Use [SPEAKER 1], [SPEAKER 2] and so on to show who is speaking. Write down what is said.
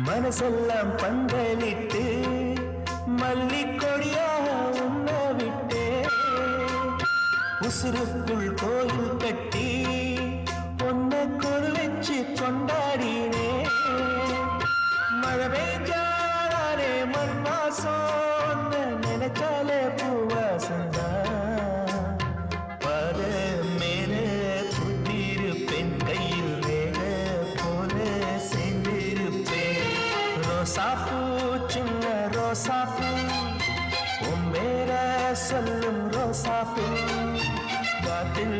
[SPEAKER 1] மனசெல்லாம் பந்தலிட்டு மல்லிக்கொடியாக உண்ண விட்டே உசுருக்குள் கோயில் கட்டி ஒன்ன கொடு வச்சு கொண்டாடினே மழை பெய்ஞ்சாலே மண் வாசம் நினைச்சாலே பூவாசந்தா பாத மேல புத்திருப்பேன் கையில் வேக போல சேர்ந்திருப்பேன் ரோசாப்பூ சின்ன ரோசாப்பூ உன் மேல சொல்லும் ரோசாப்பூ காத்தில்